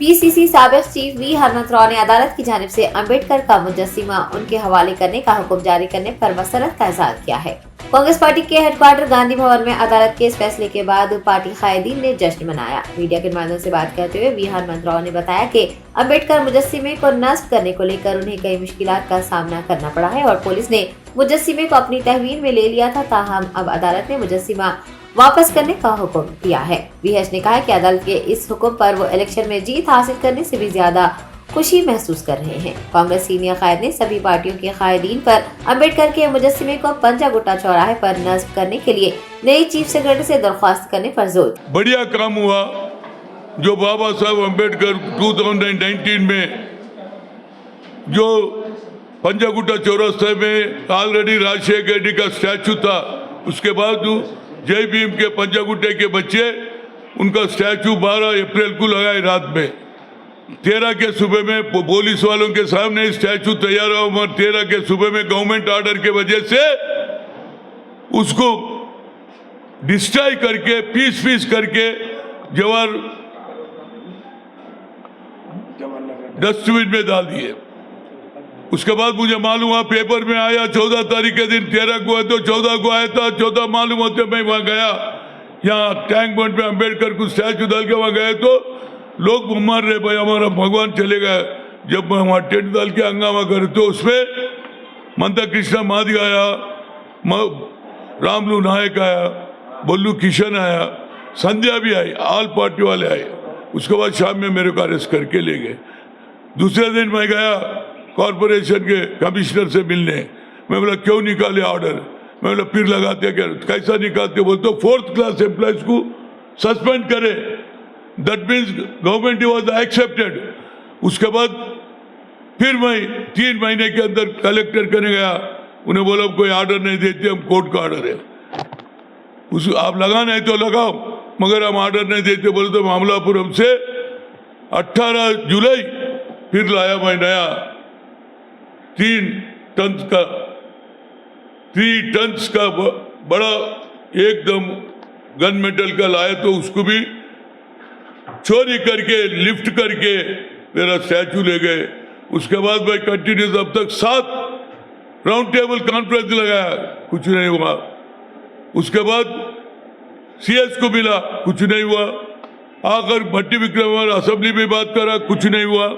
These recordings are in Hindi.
पीसीसी साबिक चीफ वी हरमत राव ने अदालत की जानिब से अम्बेडकर का मुजस्सिमा उनके हवाले करने का हुक्म जारी करने पर मसरत का इज़हार किया है। कांग्रेस पार्टी के हेडक्वार्टर गांधी भवन में अदालत के इस फैसले के बाद पार्टी कायदीन ने जश्न मनाया। मीडिया के नुमाइंदों से बात करते हुए वी हरमत राव ने बताया कि अम्बेडकर मुजस्सिमे को नस्ब करने को लेकर उन्हें कई मुश्किलात का सामना करना पड़ा है और पुलिस ने मुजस्सिमे को अपनी तहवील में ले लिया था, ताहम अब अदालत ने मुजस्सिमा वापस करने का हुक्म दिया है। वीएच ने कहा कि अदालत के इस हुक्म पर वो इलेक्शन में जीत हासिल करने से भी ज्यादा खुशी महसूस कर रहे हैं। कांग्रेस सीनियर कायद ने सभी पार्टियों के कायदीन पर अम्बेडकर के मुजस्सिमे को पंजागुट्टा चौराहे पर नस्ब करने के लिए नई चीफ सेक्रेटरी से दरख्वास्त करने पर जोर दिया। बढ़िया काम हुआ जो बाबा साहब अम्बेडकर 2019 में जो पंजागुट्टा चौरास्ते में ऑलरेडी राजशेखर रेड्डी का स्टैचू था, उसके बाद जय भीम के पंजागुट्टे के बच्चे उनका स्टैचू 12 अप्रैल को लगाए रात में। 13 के सुबह में पुलिस वालों के सामने स्टैचू तैयार हुआ और 13 के सुबह में गवर्नमेंट ऑर्डर के वजह से उसको डिस्ट्रॉय करके पीस करके जवाहर डस्टबिन में डाल दिए। उसके बाद मुझे मालूम हुआ, पेपर में आया 14 तारीख के दिन, 13 को है तो 14 को आया था। 14 मालूम होते मैं वहाँ गया, यहाँ टैंक बंड पे अम्बेडकर को स्टैचू डाल के वहाँ गए तो लोग मर रहे, भाई हमारा भगवान चले गए। जब मैं वहाँ टेंट डाल के हंगामा करे तो उसमें मंदा कृष्णा मादी आया, रामलू नायक आया, बल्लू किशन आया, संध्या भी आई, ऑल पार्टी वाले आए। उसके बाद शाम में मेरे को अरेस्ट करके ले गए। दूसरे दिन मैं गया कॉर्पोरेशन के कमिश्नर से मिलने। मैं बोला क्यों निकाले ऑर्डर? मैं बोला फिर लगाते क्या? कैसा निकालते? बोलते तो 4th क्लास एम्प्लॉयज को सस्पेंड करे, that means government was accepted. उसके बाद फिर मैं 3 महीने के अंदर कलेक्टर करने गया, उन्हें बोला कोई ऑर्डर नहीं देते, हम कोर्ट का ऑर्डर है, उस आप लगाना है तो लगाओ, मगर हम ऑर्डर नहीं देते। बोले तो मामलापुरम से 18 जुलाई फिर लाया मैं नया 3 टन्स का बड़ा एकदम गन मेटल का लाया, तो उसको भी चोरी करके लिफ्ट करके मेरा स्टैचू ले गए। उसके बाद मैं कंटिन्यूस अब तक 7 राउंड टेबल कॉन्फ्रेंस लगाया, कुछ नहीं हुआ। उसके बाद सीएस को मिला, कुछ नहीं हुआ। आकर भट्टी विक्रम असेंबली में बात करा, कुछ नहीं हुआ।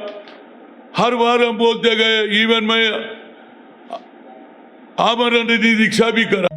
हर बार हम बोलते गए, इवन मैं आमरण निधि दीक्षा भी करा।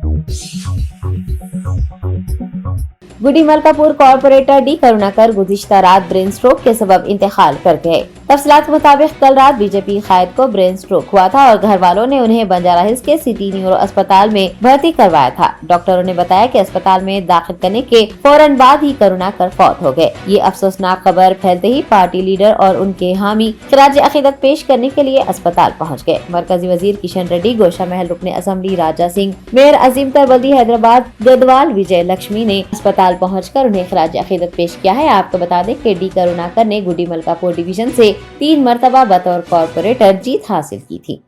गुडी मलकापुर कॉर्पोरेटर डी करुणाकर गुज़िश्ता रात ब्रेन स्ट्रोक के सबब इंतकाल कर गए। तफसीलात के मुताबिक कल रात बीजेपी कायद को ब्रेन स्ट्रोक हुआ था और घर वालों ने उन्हें बंजारा हिल्स के सिटी न्यूरो अस्पताल में भर्ती करवाया था। डॉक्टरों ने बताया कि अस्पताल में दाखिल करने के फौरन बाद ही करुणाकर फौत हो गए। ये अफसोसनाक खबर फैलते ही पार्टी लीडर और उनके हामी खिराज अकीदत पेश करने के लिए अस्पताल पहुँच गए। मरकजी वजीर किशन रेड्डी, गोशा महल रुकने असम्बली राजा सिंह, मेयर अजीम तरबल्दी हैदराबाद, गदवाल विजय लक्ष्मी ने अस्पताल पहुंचकर उन्हें खिराज अकीदत पेश किया है। आपको बता दें कि डी करुणाकर ने गुडी मलकापुर डिवीजन से 3 मरतबा बतौर कॉर्पोरेटर जीत हासिल की थी।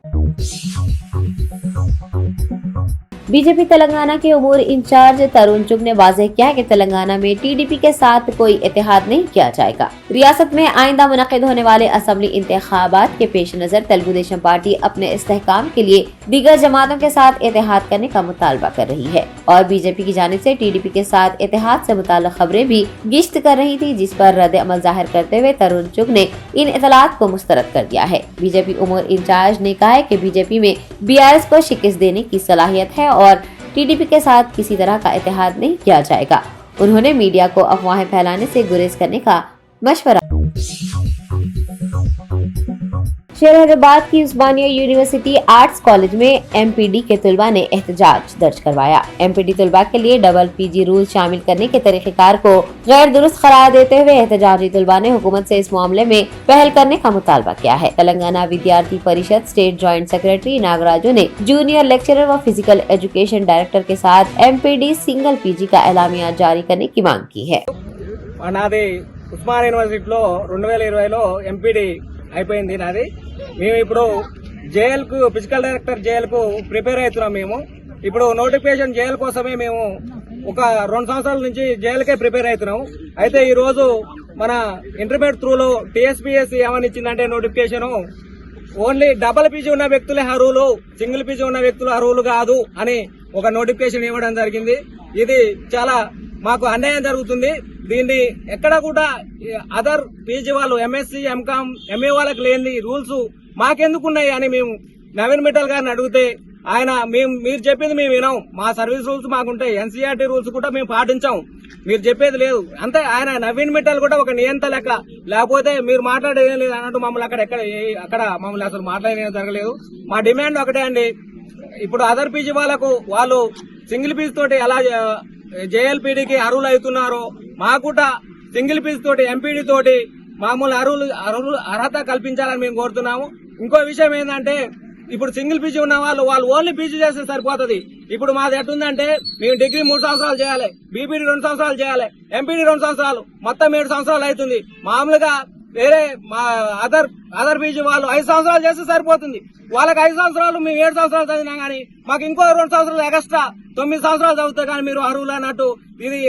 बीजेपी तेलंगाना के उमूर इंचार्ज तरुण चुग ने वाज़ेह किया है कि तेलंगाना में टीडीपी के साथ कोई इत्तेहाद नहीं किया जाएगा। रियासत में आइंदा मुनक़िद होने वाले असम्बली इंतखाबात के पेश नजर तेलुगु देशम पार्टी अपने इस्तेहकाम के लिए दीगर जमातों के साथ इत्तेहाद करने का मुतालबा कर रही है और बीजेपी की जानिब से टीडीपी के साथ इत्तेहाद से मुताल्लिक़ खबरें भी गिश्त कर रही थी, जिस पर रद्द अमल जाहिर करते हुए तरुण चुग ने इन इतलात को मुस्तरद कर दिया है। बीजेपी उमूर इंचार्ज ने कहा है कि बीजेपी में बीआरएस को शिकस्त देने की सलाहियत है और टीडीपी के साथ किसी तरह का इत्तेहाद नहीं किया जाएगा। उन्होंने मीडिया को अफवाहें फैलाने से गुरेज करने का मशवरा। शेर हैदराबाद की उस्मानिया यूनिवर्सिटी आर्ट्स कॉलेज में एमपीडी के तलबा ने एहतजाज दर्ज करवाया। एमपीडी तलबा के लिए डबल पीजी रूल शामिल करने के तरीक़ेकार को गैर दुरुस्त करार देते हुए एहतजाजी तलबा ने हुकूमत से इस मामले में पहल करने का मुतालबा किया है। तेलंगाना विद्यार्थी परिषद स्टेट जॉइंट सेक्रेटरी नागराजू ने जूनियर लेक्चरर व फिजिकल एजुकेशन डायरेक्टर के साथ एमपीडी सिंगल पीजी का एलामिया जारी करने की मांग की है। ఉస్మానియా యూనివర్సిటీలో 2020లో ఎంపీడీ అయిపోయింది నాది। మేము ఇప్పుడు జేఎల్ కు ఫిజికల్ డైరెక్టర్ జేఎల్ కు ప్రిపేర్ అవుతున్నాం। మేము ఇప్పుడు నోటిఫికేషన్ జేఎల్ కోసమే మేము ఒక 2 సంవత్సరాల నుంచి జేఎల్ కే ప్రిపేర్ అవుతున్నాం। అయితే ఈ రోజు మన ఇంటర్మీడియట్ త్రూలో టీఎస్పీఎస్సీ ఏమని ఇచ్చిందంటే నోటిఫికేషన్ ఓన్లీ డబుల్ పీజీ ఉన్న వ్యక్తులే అర్హులు, సింగిల్ పీజీ ఉన్న వ్యక్తులు అర్హులు కాదు అని ఒక నోటిఫికేషన్ ఇవ్వడం జరిగింది. ఇది చాలా మాకు అన్యాయం జరుగుతుంది. దీన్ని ఎక్కడ కూడా అదర్ పీజీ వాళ్ళు ఎంఎస్సీ ఎంకామ్ ఎంఏ వాళ్ళకి లేని రూల్స్ మాకెందుకున్నాయి అని మేము నవీన్ మిట్టల్ గారిని అడిగితే ఆయన మీరు చెప్పింది మేము వినాం, మా సర్వీస్ రూల్స్ మాకుంటాయి, ఎన్సీఆర్టీ రూల్స్ కూడా మేము పాటించాం, మీరు చెప్పేది లేదు అంతే. ఆయన నవీన్ మిట్టల్ కూడా ఒక నియంత లెక్క, లేకపోతే మీరు మాట్లాడేది లేదు అన్నట్టు మమ్మల్ని అక్కడ మమ్మల్ని అసలు మాట్లాడేది జరగలేదు. మా డిమాండ్ ఒకటే అండి, ఇప్పుడు అదర్ పీజీ వాళ్ళు సింగిల్ పీజీ తోటి ఎలా జేఎల్పీడీకి అర్హులు అవుతున్నారో మాకు కూడా సింగిల్ పీజీ తోటి ఎంపీడీ తోటి మామూలు అర్హత కల్పించాలని మేము కోరుతున్నాము. ఇంకో విషయం ఏంటంటే ఇప్పుడు సింగిల్ పీజీ ఉన్న వాళ్ళు ఓన్లీ పీజీ చేస్తే సరిపోతుంది. ఇప్పుడు మాది ఎట్టుందంటే మేము డిగ్రీ 3 సంవత్సరాలు చేయాలి, బీపీడీ 2 సంవత్సరాలు చేయాలి, ఎంపీడీ 2 సంవత్సరాలు, మొత్తం 7 సంవత్సరాలు అవుతుంది. మామూలుగా వేరే మా అదర్ పీజీ వాళ్ళు 5 సంవత్సరాలు చేస్తే సరిపోతుంది. వాళ్ళకి 5 సంవత్సరాలు, మేము 7 సంవత్సరాలు చదివినా గానీ మాకు ఇంకో 2 సంవత్సరాలు ఎక్స్ట్రా 9 సంవత్సరాలు చదివితే కానీ మీరు అర్హులు అన్నట్టు. ఇది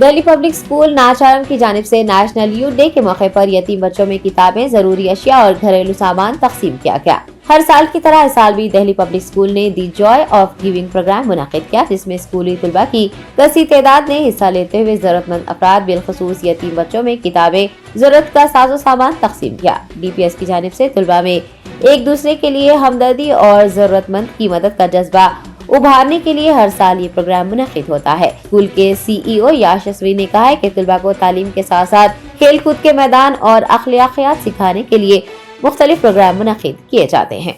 दिल्ली पब्लिक स्कूल नाचारम की जानिब से नेशनल यूथ डे के मौके पर यतीम बच्चों में किताबें, जरूरी अशिया और घरेलू सामान तकसीम किया गया। हर साल की तरह इस साल भी दिल्ली पब्लिक स्कूल ने दी जॉय ऑफ गिविंग प्रोग्राम मुनाकिद किया, जिसमें स्कूली तलबा की कसी तादाद ने हिस्सा लेते हुए जरूरतमंद अफराद बिलखसूस यतीम बच्चों में किताबें, जरूरत का साजो सामान तकसीम किया। DPS की जानिब से तलबा में एक दूसरे के लिए हमदर्दी और जरूरतमंद की मदद का जज्बा उभारने के लिए हर साल ये प्रोग्राम मुनक़िद होता है। स्कूल के CEO यशस्वी ने कहा है कि तलबा को तालीम के साथ साथ खेल कूद के मैदान और अखलाकियात सिखाने के लिए मुख्तलिफ प्रोग्राम मुनक़िद किए जाते हैं।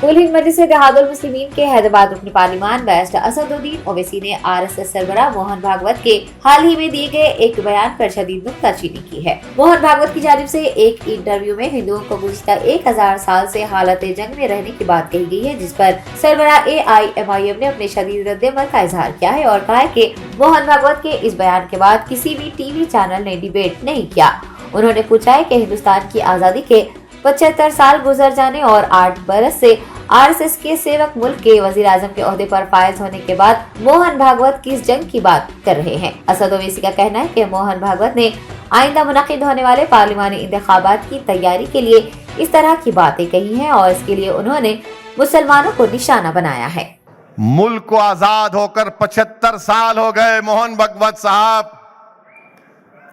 कुल हिंद मजलिस इत्तेहादुल मुस्लिमीन के हैदराबाद रुकन पार्लिमान बैरिस्टर असदुद्दीन ओवैसी ने RSS सरबराह मोहन भागवत के हाल ही में दिए गए एक बयान पर शदीद नुक्ताचीनी की है। मोहन भागवत की जानिब से एक इंटरव्यू में हिंदुओं को गुज़िश्ता 1000 साल से हालत जंग में रहने की बात कही गई है, जिस पर सरबराह AIMIM ने अपने शदीद रद्द-ए-अमल का इजहार किया है और कहा है कि मोहन भागवत के इस बयान के बाद किसी भी TV चैनल ने डिबेट नहीं किया। उन्होंने पूछा है कि हिंदुस्तान की आज़ादी के 75 साल गुजर जाने और 8 बरस से RSS के सेवक मुल्क के वजीर आजम के ओहदे पर फायज होने के बाद मोहन भागवत किस जंग की बात कर रहे हैं। असद ओवैसी का कहना है कि मोहन भागवत ने आइंदा मुनक़िद होने वाले पार्लिमानी इंतखाबात की तैयारी के लिए इस तरह की बातें कही हैं और इसके लिए उन्होंने मुसलमानों को निशाना बनाया है। मुल्क को आजाद होकर 75 साल हो गए। मोहन भागवत साहब,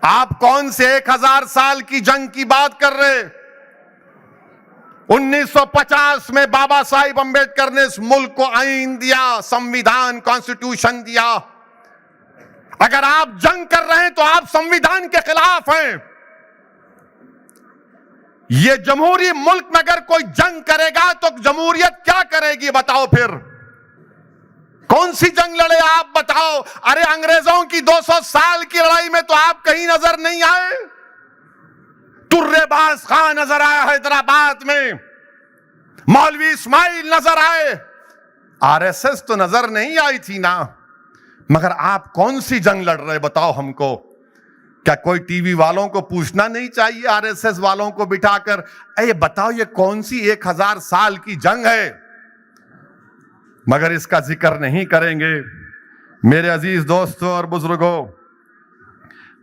आप कौन से 1000 साल की जंग की बात कर रहे? 1950 में बाबा साहिब अंबेडकर ने इस मुल्क को आईन दिया, संविधान, कॉन्स्टिट्यूशन दिया। अगर आप जंग कर रहे हैं तो आप संविधान के खिलाफ हैं। ये जमहूरी मुल्क में अगर कोई जंग करेगा तो जमहूरियत क्या करेगी बताओ? फिर कौन सी जंग लड़े आप बताओ? अरे अंग्रेजों की 200 साल की लड़ाई में तो आप कहीं नजर नहीं आए। तुर्रेबाज खान नजर आया हैदराबाद में, मौलवी इस्माइल नजर आए, RSS तो नजर नहीं आई थी ना। मगर आप कौन सी जंग लड़ रहे बताओ हमको? क्या कोई टीवी वालों को पूछना नहीं चाहिए RSS वालों को बिठाकर, ये बताओ ये कौन सी 1000 साल की जंग है? मगर इसका जिक्र नहीं करेंगे। मेरे अजीज दोस्तों और बुजुर्गों,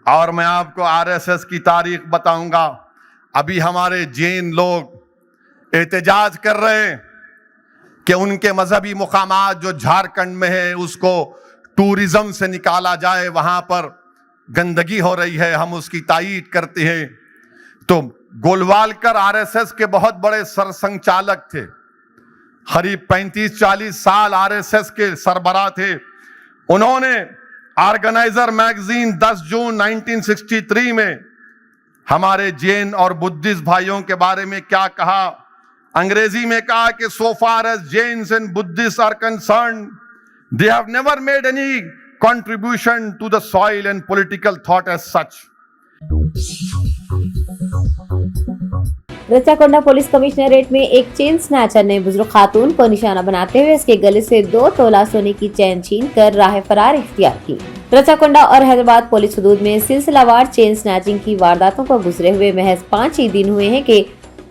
और मैं आपको RSS की तारीख बताऊंगा। अभी हमारे जैन लोग एहतजाज कर रहे हैं कि उनके मजहबी मुकामात जो झारखंड में है उसको टूरिज्म से निकाला जाए, वहां पर गंदगी हो रही है, हम उसकी तायीद करते हैं। तो गोलवालकर RSS के बहुत बड़े सरसंघचालक थे, करीब 35-40 साल RSS के सरबराह थे। उन्होंने ऑर्गेनाइजर मैगजीन 10 जून 1963 में हमारे जैन और बुद्धिस्ट भाइयों के बारे में क्या कहा? अंग्रेजी में कहा कि so far as Jains and Buddhists are concerned, they have never made any contribution to the soil and political thought as such. Rachakonda police commissionerate में एक चेन स्नैचर ने बुजुर्ग खातून को निशाना बनाते हुए उसके गले से 2 तोला सोने की चैन छीन कर राह फरार इख्तियार की। रचाकोंडा और हैदराबाद पुलिस हदूद में सिलसिलावार चेन स्नैचिंग की वारदातों को गुजरे हुए महज 5 ही दिन हुए हैं कि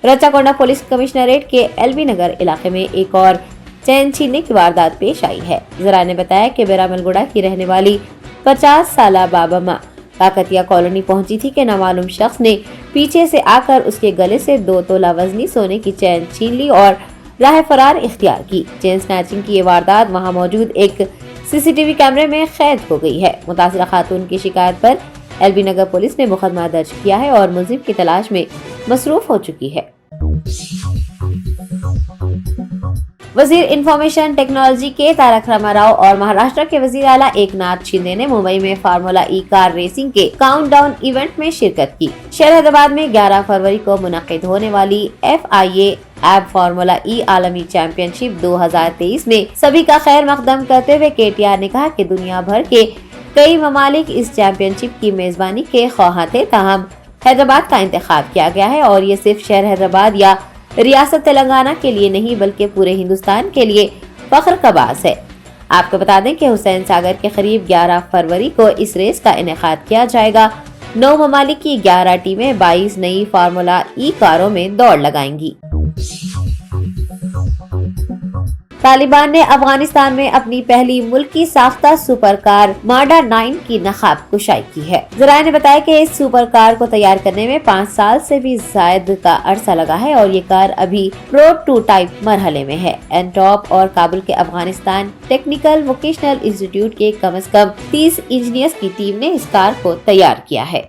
रचाकोंडा पुलिस कमिश्नरेट के LB नगर इलाके में एक और चैन छीनने की वारदात पेश आई है। जराए ने बताया कि बेरामलगुड़ा की रहने वाली 50 साल बाबा काकतिया कॉलोनी पहुंची थी कि नामालूम शख्स ने पीछे से आकर उसके गले से 2 तोला वजनी सोने की चैन छीन ली और राह फरार इख्तियार की। चेन स्नैचिंग की ये वारदात वहां मौजूद एक सीसीटीवी कैमरे में कैद हो गई है। मुतासिरा खातून की शिकायत पर एलबी नगर पुलिस ने मुकदमा दर्ज किया है और मुलजिम की तलाश में मसरूफ हो चुकी है। वजीर इंफॉर्मेशन टेक्नोलॉजी के तारक रामाराव और महाराष्ट्र के वजीर आला एकनाथ शिंदे ने मुंबई में फार्मूला ई कार रेसिंग के काउंटडाउन इवेंट में शिरकत की। शहर हैदराबाद में 11 फरवरी को मुनक्किद होने वाली FIA एब फार्मूला ई आलमी चैंपियनशिप 2023 में सभी का खैर मकदम करते हुए KTR ने कहा कि दुनिया भर के कई ममालिक इस चैंपियनशिप की मेजबानी के ख्वाह थे, ताहम हैदराबाद का इंतखाब किया गया है और ये सिर्फ शहर हैदराबाद या रियासत तेलंगाना के लिए नहीं बल्कि पूरे हिंदुस्तान के लिए फख्र का बास है। आपको बता दें कि हुसैन सागर के करीब 11 फरवरी को इस रेस का इनेकाद किया जाएगा। 9 ममालिक की 11 टीमें 22 नई फार्मूला ई कारों में दौड़ लगाएंगी। तालिबान ने अफगानिस्तान में अपनी पहली मुल्की साख्ता सुपर कार माडा 9 की नकाब कुशाई की है। जराए ने बताया कि इस सुपर कार को तैयार करने में 5 साल से भी ज्यादा का अरसा लगा है और ये कार अभी प्रोटोटाइप मरहले में है। एनटॉप और काबुल के अफगानिस्तान टेक्निकल वोकेशनल इंस्टीट्यूट के कम से कम 30 इंजीनियर्स की टीम ने इस कार को तैयार किया है।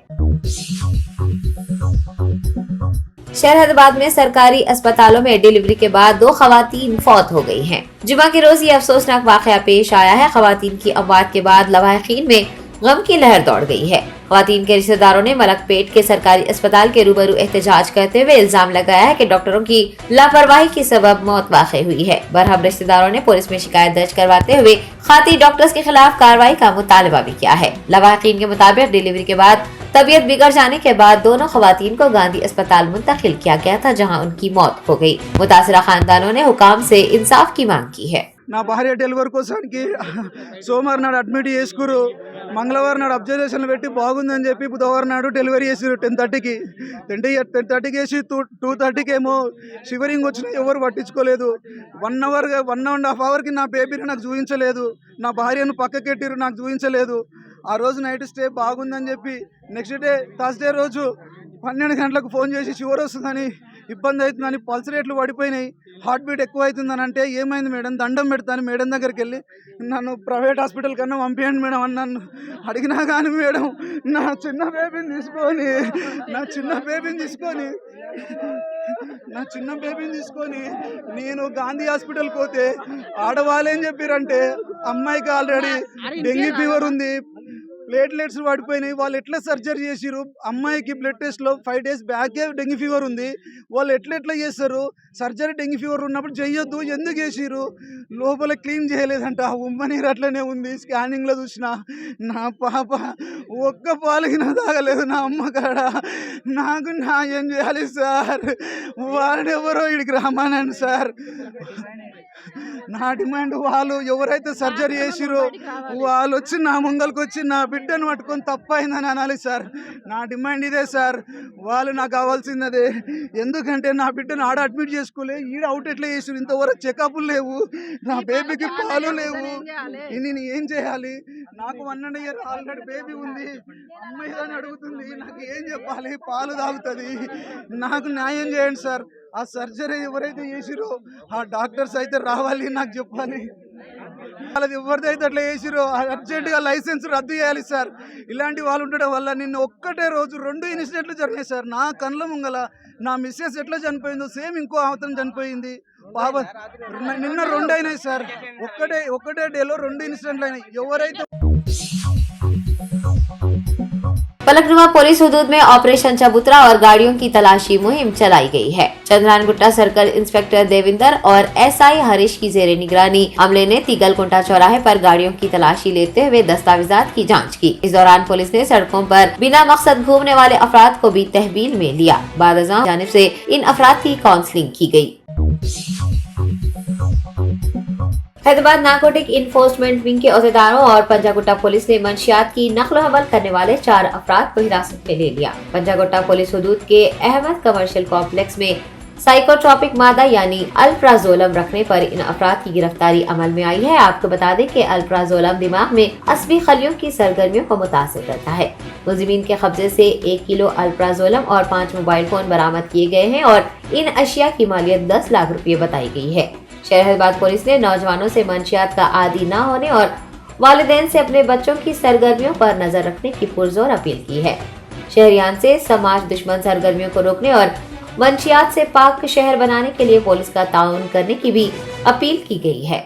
शहर हैदराबाद में सरकारी अस्पतालों में डिलीवरी के बाद 2 खवातीन फौत हो गई हैं। जुमा के रोज ये अफसोसनाक वाकया पेश आया है। खवातीन की अमवात के बाद लवाहिकीन में गम की लहर दौड़ गई है। खवातीन के रिश्तेदारों ने मलकपेट के सरकारी अस्पताल के रूबरू एहतजाज करते हुए इल्जाम लगाया है कि डॉक्टरों की लापरवाही के सबब मौत वाक़ई हुई है। बरहम रिश्तेदारों ने पुलिस में शिकायत दर्ज करवाते हुए खाती डॉक्टर्स के खिलाफ कार्रवाई का मुतालबा भी किया है। लवाहिकीन के मुताबिक डिलीवरी के बाद तबीयत बिगड़ जाने के बाद दोनों खवातीन को गांधी अस्पताल मुंतकिल किया गया था, जहां उनकी मौत हो गई। मुतासिरा खानदानों ने हुकाम से इंसाफ की मांग की है। నా భార్య డెలివరీ కోసానికి సోమవారం నాడు అడ్మిట్ చేసుకురు, మంగళవారం నాడు అబ్జర్వేషన్ పెట్టి బాగుందని చెప్పి బుధవారం నాడు డెలివరీ చేసారు 10:30కి. 10:30కి వేసి 2:30కి ఏమో షివరింగ్ వచ్చినా ఎవరు పట్టించుకోలేదు. 1.5 అవర్కి నా బేబీని నాకు చూపించలేదు, నా భార్యను పక్కకెట్టిరు, నాకు చూపించలేదు. ఆ రోజు నైట్ స్టే బాగుందని చెప్పి నెక్స్ట్ డే థర్స్డే రోజు 12 గంటలకు ఫోన్ చేసి షుగర్ వస్తుందని, ఇబ్బంది అవుతుందని, పల్స్ రేట్లు పడిపోయినాయి, హార్ట్ బీట్ ఎక్కువ అవుతుందని అంటే ఏమైంది మేడం దండం పెడతాను మేడం దగ్గరికి వెళ్ళి నన్ను ప్రైవేట్ హాస్పిటల్ కన్నా పంపించండి మేడం అని నన్ను అడిగినా కానీ మేడం నా చిన్న బేబీని తీసుకొని నేను గాంధీ హాస్పిటల్కి పోతే ఆడవాళ్ళు ఏం చెప్పారంటే అమ్మాయికి ఆల్రెడీ డెంగీ ఫీవర్ ఉంది, ప్లేట్లెట్స్ పడిపోయినాయి, వాళ్ళు ఎట్లా సర్జరీ చేసిరు, అమ్మాయికి బ్లడ్ టెస్ట్లో 5 days బ్యాకే డెంగ్యూ ఫీవర్ ఉంది, వాళ్ళు ఎట్లా చేస్తారు, సర్జరీ డెంగ్యూ ఫీవర్ ఉన్నప్పుడు చేయొద్దు, ఎందుకు చేసిరు, లోపల క్లీన్ చేయలేదంట, ఉమ్మనీరు అట్లనే ఉంది, స్కానింగ్లో చూసిన నా పాప ఒక్క పాలకినా తాగలేదు నా అమ్మ కాడ, నాకు న్యాయం చేయాలి సార్, వారిని ఎవరో ఇడికి రమ్మనండి సార్. నా డిమాండ్ వాళ్ళు ఎవరైతే సర్జరీ చేసిరో వాళ్ళు వచ్చి నా ముంగల్కి వచ్చి నా బిడ్డను పట్టుకొని తప్పైందని అనాలి సార్. నా డిమాండ్ ఇదే సార్, వాళ్ళు నాకు కావాల్సిందే. ఎందుకంటే నా బిడ్డను ఆడ అడ్మిట్ చేసుకోలే, ఈడ అవుట్ ఎట్లా చేసిరు, ఇంతవరకు చెకప్లు లేవు, నా బేబీకి పాలు లేవు, నేను ఏం చేయాలి, నాకు 1.5 year ఆల్రెడీ బేబీ ఉంది, అమ్మాయి అని అడుగుతుంది, నాకు ఏం చెప్పాలి, పాలు తాగుతుంది, నాకు న్యాయం చేయండి సార్. ఆ సర్జరీ ఎవరైతే చేసిరో ఆ డాక్టర్స్ అయితే రావాలి, నాకు చెప్పాలి. వాళ్ళది ఎవరిదైతే అట్లా చేసిరో అర్జెంటుగా లైసెన్స్ రద్దు చేయాలి సార్. ఇలాంటి వాళ్ళు ఉండడం వల్ల నిన్న ఒక్కటే రోజు 2 ఇన్సిడెంట్లు జరిగాయి సార్. నా కళ్ళ ముంగల నా మిస్సెస్ ఎట్లా చనిపోయిందో సేమ్ ఇంకో అవతరం చనిపోయింది. పాప నిన్న 2 అయినాయి సార్. ఒక్కటే డేలో 2 ఇన్సిడెంట్లు అయినాయి. ఎవరైతే पलकनुमा पुलिस हुदूद में ऑपरेशन चबूतरा और गाड़ियों की तलाशी मुहिम चलाई गई है। चंद्रानगुट्टा सर्कल इंस्पेक्टर देविंदर और SI हरीश की जेरे निगरानी अमले ने तीगलकुंटा चौराहे पर गाड़ियों की तलाशी लेते हुए दस्तावेजात की जांच की। इस दौरान पुलिस ने सड़कों पर बिना मकसद घूमने वाले अफराद को भी तहवील में लिया। बादशाह जानिब से इन अफराद की काउंसलिंग की गई। हैदराबाद नारकोटिक इन्फोर्समेंट विंग के अहदेदारों और पंजागुट्टा पुलिस ने मंशियात की नक्ल हवल करने वाले 4 अफराद को हिरासत में ले लिया। पंजागुट्टा पुलिस हुदूद के अहमद कमर्शियल कॉम्प्लेक्स में साइकोट्रॉपिक मादा यानी अल्प्राजोलम रखने पर इन अफराद की गिरफ्तारी अमल में आई है। आपको बता दें कि अल्प्राजोलम दिमाग में असबी खलियों की सरगर्मियों को मुतासिर करता है। मुलजिमीन के कब्जे से 1 किलो अल्प्राजोलम और 5 मोबाइल फोन बरामद किए गए हैं और इन अशिया की मालियत 10 लाख रुपए बताई गई है। शहरबाद पुलिस ने नौजवानों से मंशियात का आदी न होने और वालिदैन से अपने बच्चों की सरगर्मियों पर नजर रखने की पुरजोर अपील की है। शहरियान से समाज दुश्मन सरगर्मियों को रोकने और मंशियात से पाक शहर बनाने के लिए पुलिस का ताउन करने की भी अपील की गई है।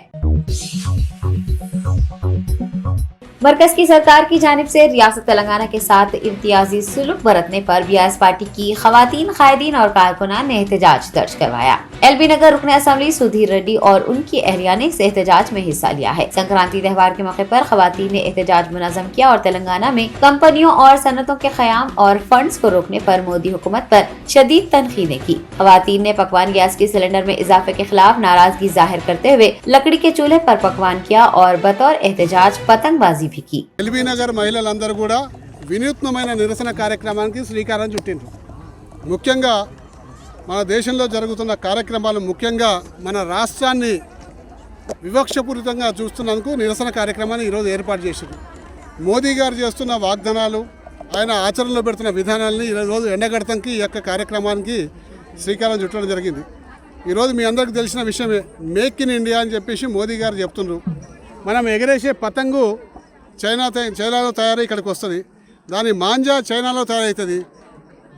मरकज की सरकार की जानिब से रियासत तेलंगाना के साथ इम्तियाजी सुलूक बरतने पर बीआरएस पार्टी की खवातीन, कायदीन और कारकुनान ने एहतजाज दर्ज करवाया। एलबी नगर रुकन असम्बली सुधीर रेड्डी और उनकी अहलिया ने इस एहतजाज में हिस्सा लिया है। संक्रांति त्यौहार के मौके पर खवातीन ने एहतजाज मुनज़्ज़म किया और तेलंगाना में कंपनियों और सनतों के क़याम और फंड्स को रोकने पर मोदी हुकूमत पर शदीद तनकीदें की। खवातीन ने पकवान गैस के सिलेंडर में इजाफे के खिलाफ नाराजगी जाहिर करते हुए लकड़ी के चूल्हे पर पकवान किया और बतौर एहतजाज पतंगबाजी भी की। ఎల్బీ నగర్ మహిళలందరూ కూడా వినూత్నమైన నిరసన కార్యక్రమానికి శ్రీకారం చుట్టిండ్రు. ముఖ్యంగా మన దేశంలో జరుగుతున్న కార్యక్రమాలు, ముఖ్యంగా మన రాష్ట్రాన్ని వివక్షపూరితంగా చూస్తున్నందుకు నిరసన కార్యక్రమాన్ని ఈరోజు ఏర్పాటు చేశారు. మోదీ గారు చేస్తున్న వాగ్దానాలు, ఆయన ఆచరణలో పెడుతున్న విధానాలని ఈరోజు ఎండగడతానికి ఈ యొక్క కార్యక్రమానికి శ్రీకారం చుట్టడం జరిగింది. ఈరోజు మీ అందరికీ తెలిసిన విషయమే, మేక్ ఇన్ ఇండియా అని చెప్పేసి మోదీ గారు చెప్తున్నారు. మనం ఎగరేసే పతంగు చైనాలో తయారై ఇక్కడికి వస్తుంది. దాని మాంజా చైనాలో తయారవుతుంది.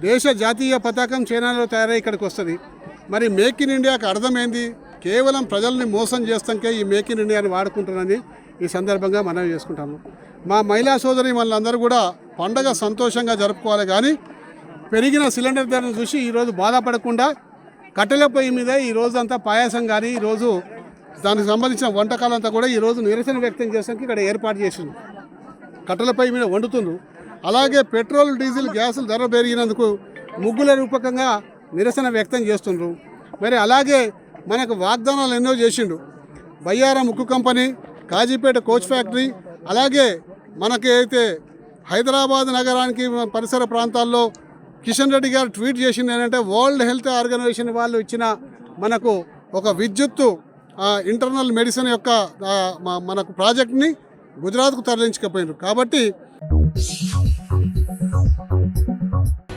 దేశ జాతీయ పతాకం చైనాలో తయారై ఇక్కడికి వస్తుంది. మరి మేక్ ఇన్ ఇండియాకి అర్థమైంది కేవలం ప్రజల్ని మోసం చేస్తానికే ఈ మేక్ ఇన్ ఇండియాని వాడుకుంటున్నది ఈ సందర్భంగా మనం చేసుకుంటాము. మా మహిళా సోదరి వాళ్ళందరూ కూడా పండగ సంతోషంగా జరుపుకోవాలి, కానీ పెరిగిన సిలిండర్ ధరను చూసి ఈరోజు బాధపడకుండా కట్టెల పొయ్యి మీద ఈరోజు అంతా పాయాసం కానీ ఈరోజు దానికి సంబంధించిన వంటకాలంతా కూడా ఈరోజు నిరసన వ్యక్తం చేసానికి ఇక్కడ ఏర్పాటు చేసింది. కట్టెల పొయ్యి మీద వండుతుండ్రు. అలాగే పెట్రోల్, డీజిల్, గ్యాసులు ధర పెరిగినందుకు ముగ్గుల రూపకంగా నిరసన వ్యక్తం చేస్తుండ్రు. మరి అలాగే మనకు వాగ్దానాలు ఎన్నో చేసిండు. బయ్యారం ఉక్కు కంపెనీ, కాజీపేట కోచ్ ఫ్యాక్టరీ, అలాగే మనకైతే హైదరాబాద్ నగరానికి పరిసర ప్రాంతాల్లో కిషన్ రెడ్డి గారు ట్వీట్ చేసింది ఏంటంటే, వరల్డ్ హెల్త్ ఆర్గనైజేషన్ వాళ్ళు ఇచ్చిన మనకు ఒక విద్యుత్తు ఇంటర్నల్ మెడిసిన్ యొక్క మనకు ప్రాజెక్ట్ని గుజరాత్కు తరలించకపోయినారు. కాబట్టి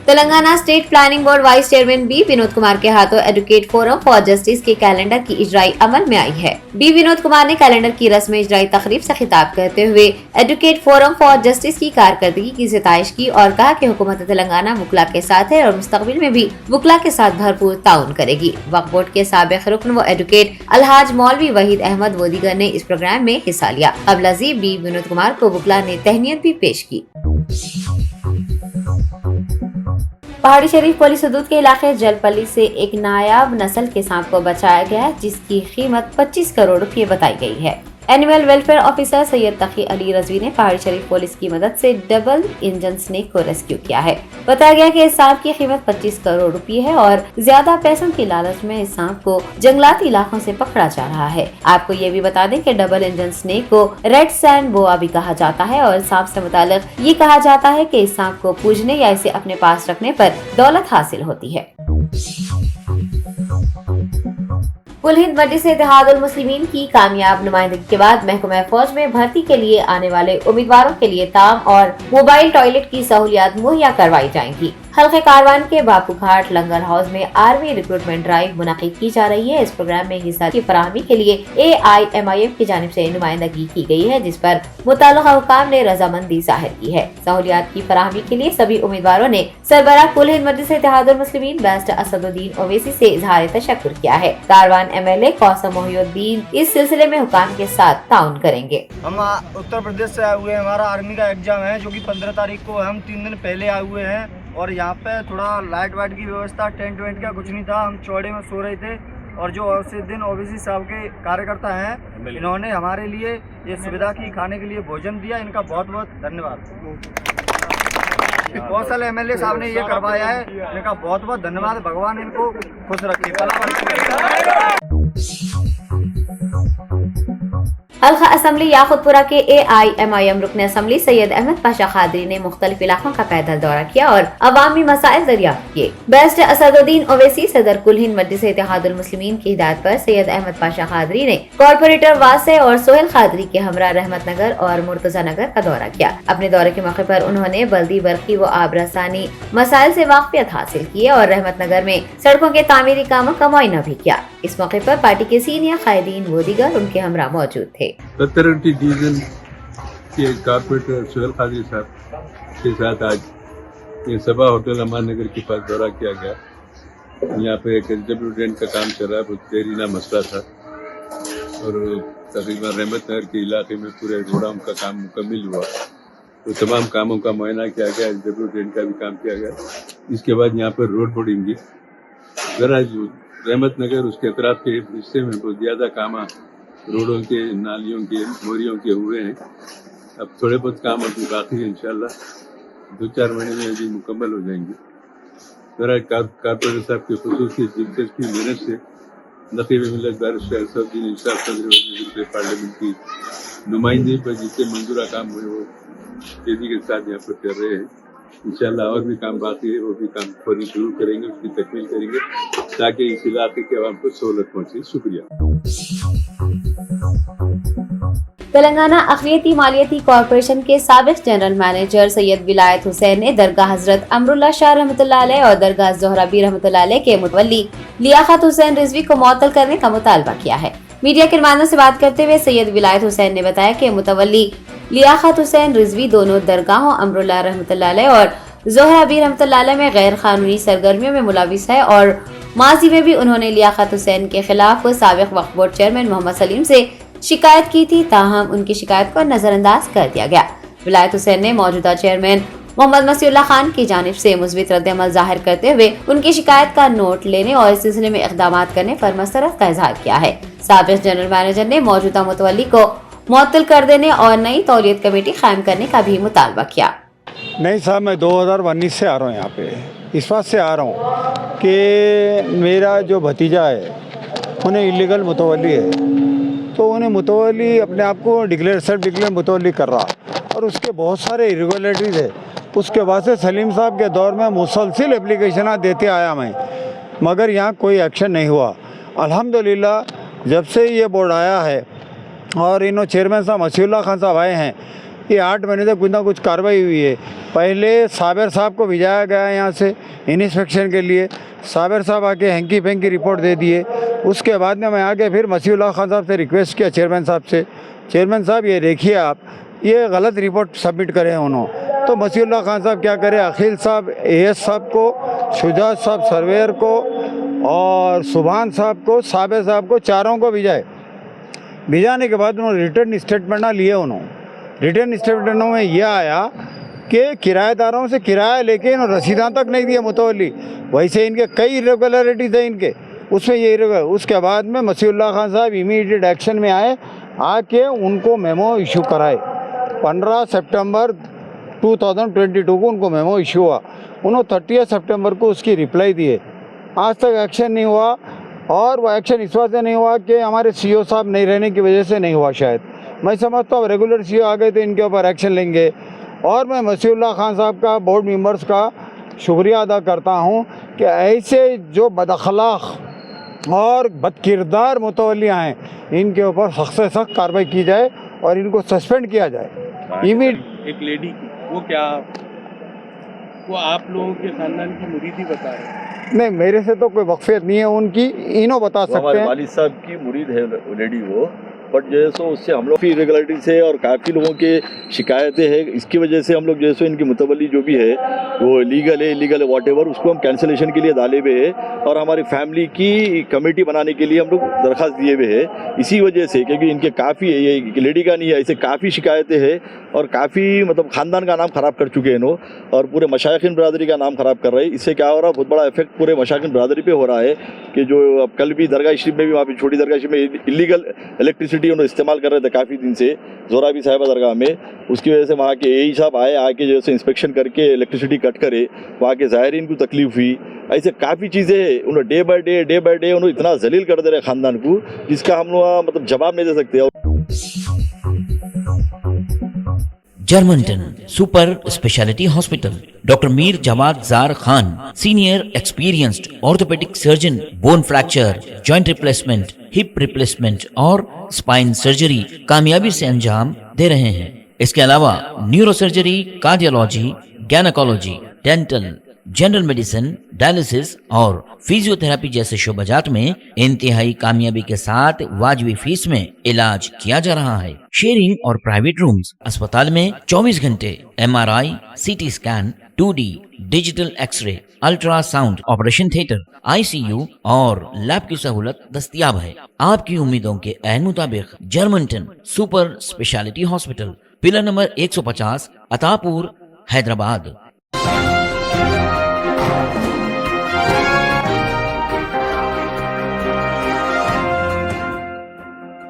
Telangana state planning board vice chairman B Vinod Kumar के हाथों एडवोकेट फोरम फॉर जस्टिस के कैलेंडर की इजराई अमल में आई है। बी विनोद कुमार ने कैलेंडर की रस्म इजराई तकरीब से खिताब करते हुए एडवोकेट फोरम फॉर जस्टिस की कारकर्दगी की सिताइश की और कहा कि हुकूमत तेलंगाना वुकला के साथ है और मुस्तकबिल में भी वुकला के साथ भरपूर ताउन करेगी। वक्फ बोर्ड के साबिक रुकन व एडवोकेट अलहाज मौलवी वहीद अहमद वो दीगर ने इस प्रोग्राम में हिस्सा लिया। कबल अज़ीब बी विनोद कुमार को वुकला ने तहनीत भी पेश की। पहाड़ी शरीफ पुलिस हदूद के इलाके जलपल्ली से एक नायाब नस्ल के सांप को बचाया गया है, जिसकी कीमत 25 करोड़ रुपए बताई गई है। एनिमल वेलफेयर ऑफिसर सैयद तकी अली रजवी ने पहाड़ी शरीफ पुलिस की मदद से डबल इंजन स्नेक को रेस्क्यू किया है। बताया गया कि इस सांप की कीमत 25 करोड़ रुपए है और ज्यादा पैसों की लालच में इस सांप को जंगलाती इलाकों से पकड़ा जा रहा है। आपको ये भी बता दें कि डबल इंजन स्नेक को रेड सैंड बोआ भी कहा जाता है और सांप से मुताल्लिक ये कहा जाता है कि इस सांप को पूजने या इसे अपने पास रखने पर दौलत हासिल होती है। कुल हिंद मजलिस इत्तेहादुल मुस्लिमीन की कामयाब नुमाइंदगी के बाद महकमा फौज में भर्ती के लिए आने वाले उम्मीदवारों के लिए ताम और मोबाइल टॉयलेट की सहूलियात मुहैया करवाई जाएंगी। हल्के कारवान के बापू घाट लंगर हाउस में आर्मी रिक्रूटमेंट ड्राइव मुनाकिद की जा रही है। इस प्रोग्राम में हिस्सा की फराहमी के लिए AIMIM की जानिब से नुमाइंदगी की गई है, जिस पर मुताल्लिका हुकाम ने रजामंदी जाहिर की है। सहूलियात की फराहमी के लिए सभी उम्मीदवारों ने सरबराह कुल हिंद मजलिस इत्तेहादुल मुस्लिमीन बैरिस्टर असदुद्दीन ओवैसी से इजहार तशक्कुर किया है। कारवान MLA कौसम मोहिउद्दीन इस सिलसिले में हुकाम के साथ ताउन करेंगे। हम उत्तर प्रदेश से आए हुए हैं, हमारा आर्मी का एग्जाम है जो कि 15 तारीख को, हम 3 दिन पहले आए हुए हैं और यहाँ पे थोड़ा लाइट वाइट की व्यवस्था, टेंट वेंट का कुछ नहीं था, हम चौड़े में सो रहे थे और जो उस दिन ओवैसी साहब के कार्यकर्ता हैं इन्होंने हमारे लिए ये सुविधा की, खाने के लिए भोजन दिया, इनका बहुत बहुत धन्यवाद। कौशल MLA साहब ने ये करवाया है, इनका बहुत बहुत धन्यवाद, भगवान इनको खुश रखे। हल्का असम्बली याकुतपुरा के AIMIM रुकन असम्बली सैयद अहमद पाशा खादरी ने मुख्तलिफ इलाकों का पैदल दौरा किया और अवामी मसाइल दरियाफ्त किए। बैरिस्टर असदुद्दीन ओवैसी सदर कुल हिंद मजलिस इत्तेहादुल मुस्लिमीन की हिदायत पर सैयद अहमद पाशा खादरी ने कॉर्पोरेटर वासे और सोहेल खादरी के हमरा रहमत नगर और मुर्तजा नगर का दौरा किया। अपने दौरे के मौके पर उन्होंने बल्दी बरखी व आबरसानी मसाइल से वाकफियत हासिल की और रहमत नगर में सड़कों के तामीरी कामों का मुआयना भी किया। इस मौके पर पार्टी के सीनियर कायदीन व दीगर उनके हमरा मौजूद थे। सत्तरटी डिवीजन के कॉर्पोरेटर सोहेल खादरी साहब के साथ आज ये सभा होटल अमान नगर के पास दौरा किया गया। यहाँ पे एक SW ड्रेन का काम चल रहा है, बहुत देरीना मसला था और तकरीबन रहमत नगर के इलाके में पूरे गोडाउन का काम मुकम्मल हुआ, तो तमाम कामों का मुआयना किया गया, SW ड्रेन का भी काम किया गया। इसके बाद यहाँ पर रोड पड़ेंगी जरा रहमत नगर उसके अतराफ के हिस्से में बहुत ज़्यादा काम रोडों के, नालियों के, मोरियों के हुए हैं। अब थोड़े बहुत काम अभी बाकी है, इंशाल्लाह 2-4 महीने में अभी मुकम्मल हो जाएंगे। जरा कॉर्पोरेटर साहब की खुसूसी दिलचस्पी मेहनत से नकीब मिल्लत बैरिस्टर असदुद्दीन इंसाफ सदर पार्लियामेंट की नुमाइंदगी पर जितने मंजूरा काम हुए वो तेजी के साथ यहाँ पर कर रहे हैं। इंशाल्लाह और भी काम बाकी है, वो भी काम फौरी शुरू करेंगे, उसकी तकमील करेंगे ताकि इस इलाके के आवाम को सहूलत पहुँचे। शुक्रिया। तेलंगाना अक़लियती मालियती कॉरपोरेशन के साबिक़ जनरल मैनेजर सैयद विलायत हुसैन ने दरगाह हजरत अमरुल्लाह शाह रहमतुल्लाह अलैह और दरगाह ज़ोहराबी रहमतुल्लाह अलैह के मुतवल्ली लियाकत हुसैन रिजवी को मुअत्तल करने का मुतालबा किया है। मीडिया के नुमाइंदों से बात करते हुए सैयद विलायत हुसैन ने बताया कि मुतवल्ली लियाकत हुसैन रिजवी दोनों दरगाहों अमरुल्लाह रहमतुल्लाह अलैह और ज़ोहराबी रहमतुल्लाह अलैह में गैर कानूनी सरगर्मियों में मुलविस है और माजी में भी उन्होंने लियाकत हुसैन के खिलाफ साबिक़ वक्फ बोर्ड चेयरमैन मोहम्मद सलीम से शिकायत की थी, ताहम उनकी शिकायत को नजरअंदाज कर दिया गया। विलायत हुसैन ने मौजूदा चेयरमैन मोहम्मद मसीउल्लाह खान की जानिब से मुस्बित रद्द-ए-अमल जाहिर करते हुए उनकी शिकायत का नोट लेने और इस सिलसिले में इक़दामात करने पर मसरत का इजहार किया है। साबिक़ जनरल मैनेजर ने मौजूदा मुतवल्ली को मुअत्तल कर देने और नई तौलियत कमेटी कायम करने का भी मुतालबा किया। नहीं साहब, मैं 2019 से आ रहा हूँ यहाँ पे। इस बात से आ रहा हूँ कि मेरा जो भतीजा है उन्हें इलीगल मुतवल्ली है, तो उन्हें मुतवल्ली अपने आप को सेल्फ डिक्लेयर मुतवल्ली कर रहा और उसके बहुत सारे इरेगुलरिटीज़ है। उसके बाद से सलीम साहब के दौर में मुसलसिल एप्लीकेशन देते आया मैं, मगर यहाँ कोई एक्शन नहीं हुआ। अल्हम्दुलिल्लाह जब से ये बोर्ड आया है और इन्होंने चेयरमैन साहब मसीउल्लाह खान साहब आए हैं, ये 8 महीने से कुछ ना कुछ कार्रवाई हुई है। पहले साबिर साहब को भिजाया गया यहाँ से इंस्पेक्शन के लिए, साबिर साहब आके हैंकी फेंकी रिपोर्ट दे दिए। उसके बाद में मैं आके फिर मसीउल्लाह खान साहब से रिक्वेस्ट किया चेयरमैन साहब से, चेयरमैन साहब ये देखिए आप ये गलत रिपोर्ट सबमिट करें उन्होंने। तो मसीउल्लाह खान साहब क्या करें, अखिल साहब AS साहब को, शुजात साहब सर्वेयर को और सुभान साहब को, साबिर साहब को, चारों को भिजाने के बाद उन्होंने रिटर्न स्टेटमेंट ना लिए। उन्होंने रिटर्न स्टेटमेंट में यह आया कि किराएदारों से किराया लेके इन्होंने रसीदां तक नहीं दिए मुतवल्ली। वैसे इनके कई इरेगुलरिटीज़ हैं इनके, उसमें ये उसके बाद में मसीउल्लाह खान साहब इमीडिएट एक्शन में आके उनको मेमो इशू कराए। 15 सितंबर 2022 को उनको मेमो इशू हुआ। उन्होंने 30 सितंबर को उसकी रिप्लाई दिए। आज तक एक्शन नहीं हुआ और वो एक्शन इस वजह से नहीं हुआ कि हमारे CO साहब नहीं रहने की वजह से नहीं हुआ। शायद मैं समझता हूँ रेगुलर CO आ गए तो इनके ऊपर एक्शन लेंगे। और मैं मसीउल्लाह खान साहब का, बोर्ड मेंबर्स का शुक्रिया अदा करता हूँ कि ऐसे जो बदअखलाक और बदकिरदार मुतवल्लियाँ हैं इनके ऊपर सख्त से सख्त कार्रवाई की जाए और इनको सस्पेंड किया जाए। एक लेडी की वो आप लोगों के खानदान की मुरीदी बता रहे हैं? नहीं, मेरे से तो कोई वक्फियत नहीं है उनकी, इन्हों बता सकते हैं। वालिद साहब की मुरीद है लेडी वो, बट जैसे उससे हम लोग की इरेगुलरिटीज है और काफ़ी लोगों के शिकायतें हैं। इसकी वजह से हम लोग जैसे इनकी मुतवल्ली जो भी है वो लीगल है इलीगल है व्हाटएवर, उसको हम कैंसिलेशन के लिए डाले हुए है और हमारी फैमिली की कमेटी बनाने के लिए हम लोग दरख्वास्त दिए हुए हैं। इसी वजह से क्योंकि इनके काफ़ी ये लेडी का नहीं है, ऐसे काफ़ी शिकायतें हैं और काफ़ी मतलब ख़ानदान का नाम ख़राब कर चुके हैं इन्हों और पूरे मशाइखिन बरादरी का नाम ख़राब कर रहे हैं। इससे क्या हो रहा है, बहुत बड़ा इफेक्ट पूरे मशाइखिन बरादरी पे हो रहा है कि जो अब कल भी दरगाह शरीफ में भी वहाँ पर छोटी दरगाह शरीफ में इलीगल इलेक्ट्रिसिटी उन्होंने इस्तेमाल कर रहे थे काफ़ी दिन से ज़ोहराबी साहिबा दरगाह में। उसकी वजह से वहाँ के AE साहब आके जैसे इंस्पेक्शन करके इलेक्ट्रिसिटी कट करे, वहाँ के ज़ायरीन को तकलीफ हुई। ऐसे काफ़ी चीज़ें उन्होंने डे बाय डे उन्होंने इतना जलील कर दे रहे ख़ानदान को जिसका हम लोग मतलब जवाब नहीं दे सकते। Germanten super speciality hospital, doctor Mir Jawad Zar Khan, senior experienced orthopaedic surgeon, bone fracture, joint replacement, hip replacement और स्पाइन सर्जरी कामयाबी से अंजाम दे रहे हैं। इसके अलावा neuro surgery, cardiology, gynaecology, dental, general medicine, dialysis और फिजियोथेरेपी जैसे शोबाजात में इंतहाई कामयाबी के साथ वाजबी फीस में इलाज किया जा रहा है। शेयरिंग और प्राइवेट रूम्स, अस्पताल में 24 घंटे MRI, CT scan, 2D digital x-ray, ultrasound, operation theatre, ICU और लैब की सहूलत दस्तयाब है। आपकी उम्मीदों के ऐन मुताबिक Germanton super speciality hospital, pillar number 150, Attapur, Hyderabad.